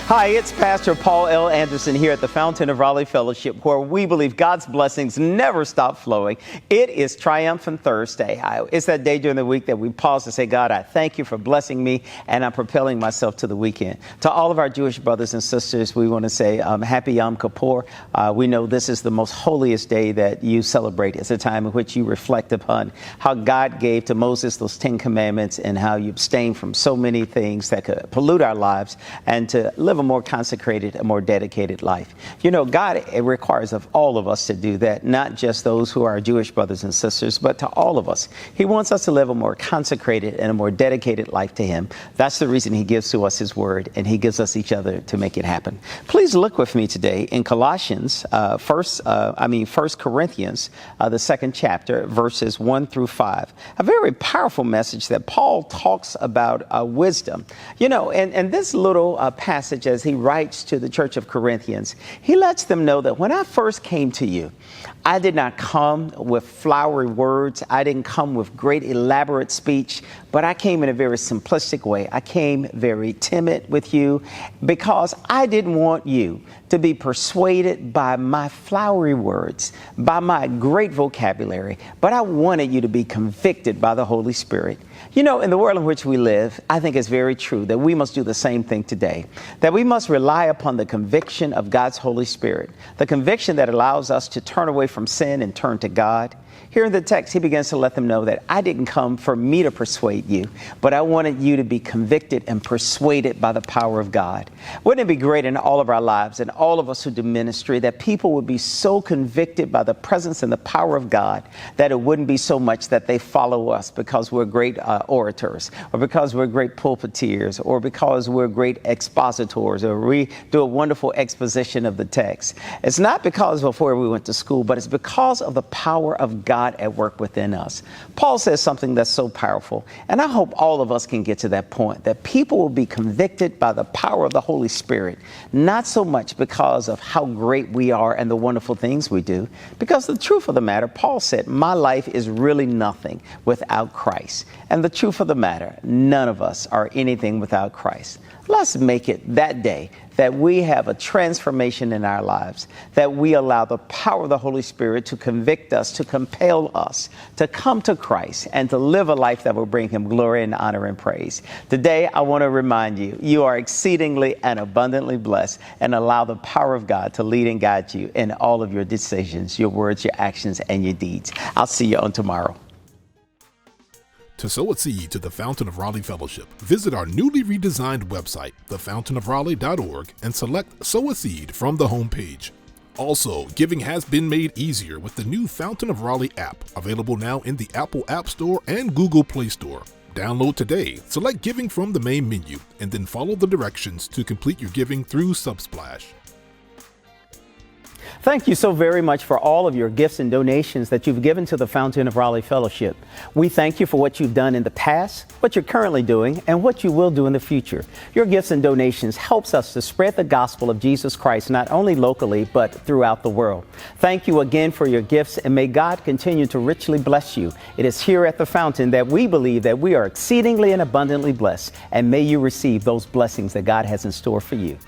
Hi, it's Pastor Paul L. Anderson here at the Fountain of Raleigh Fellowship, where we believe God's blessings never stop flowing. It is Triumphant Thursday. It's that day during the week that we pause to say, God, I thank you for blessing me, and I'm propelling myself to the weekend. To all of our Jewish brothers and sisters, we want to say Happy Yom Kippur. We know this is the most holiest day that you celebrate. It's a time in which you reflect upon how God gave to Moses those 10 commandments and how you abstain from so many things that could pollute our lives and to live a more consecrated, a more dedicated life. You know, God requires of all of us to do that, not just those who are Jewish brothers and sisters, but to all of us. He wants us to live a more consecrated and a more dedicated life to Him. That's the reason He gives to us His Word, and He gives us each other to make it happen. Please look with me today in Colossians, 1 Corinthians, the 2nd chapter, verses 1 through 5. A very powerful message that Paul talks about wisdom. You know, and this little passage, as he writes to the church of Corinthians, he lets them know that when I first came to you, I did not come with flowery words. I didn't come with great elaborate speech, but I came in a very simplistic way. I came very timid with you because I didn't want you to be persuaded by my flowery words, by my great vocabulary, but I wanted you to be convicted by the Holy Spirit. You know, in the world in which we live, I think it's very true that we must do the same thing today, that we must rely upon the conviction of God's Holy Spirit, the conviction that allows us to turn away from sin and turn to God. Here in the text, he begins to let them know that I didn't come for me to persuade you, but I wanted you to be convicted and persuaded by the power of God. Wouldn't it be great in all of our lives and all of us who do ministry that people would be so convicted by the presence and the power of God that it wouldn't be so much that they follow us because we're great orators, or because we're great pulpiteers, or because we're great expositors, or we do a wonderful exposition of the text. It's not because of where we went to school, but it's because of the power of God at work within us. Paul says something that's so powerful, and I hope all of us can get to that point, that people will be convicted by the power of the Holy Spirit, not so much because of how great we are and the wonderful things we do, because the truth of the matter, Paul said, my life is really nothing without Christ. And the truth of the matter, none of us are anything without Christ. Let's make it that day that we have a transformation in our lives, that we allow the power of the Holy Spirit to convict us, to compel us to come to Christ and to live a life that will bring Him glory and honor and praise. Today, I want to remind you, you are exceedingly and abundantly blessed, and allow the power of God to lead and guide you in all of your decisions, your words, your actions, and your deeds. I'll see you on tomorrow. To sow a seed to the Fountain of Raleigh Fellowship, visit our newly redesigned website, thefountainofraleigh.org, and select Sow a Seed from the homepage. Also, giving has been made easier with the new Fountain of Raleigh app, available now in the Apple App Store and Google Play Store. Download today, select Giving from the main menu, and then follow the directions to complete your giving through Subsplash. Thank you so very much for all of your gifts and donations that you've given to the Fountain of Raleigh Fellowship. We thank you for what you've done in the past, what you're currently doing, and what you will do in the future. Your gifts and donations helps us to spread the gospel of Jesus Christ, not only locally, but throughout the world. Thank you again for your gifts, and may God continue to richly bless you. It is here at the Fountain that we believe that we are exceedingly and abundantly blessed, and may you receive those blessings that God has in store for you.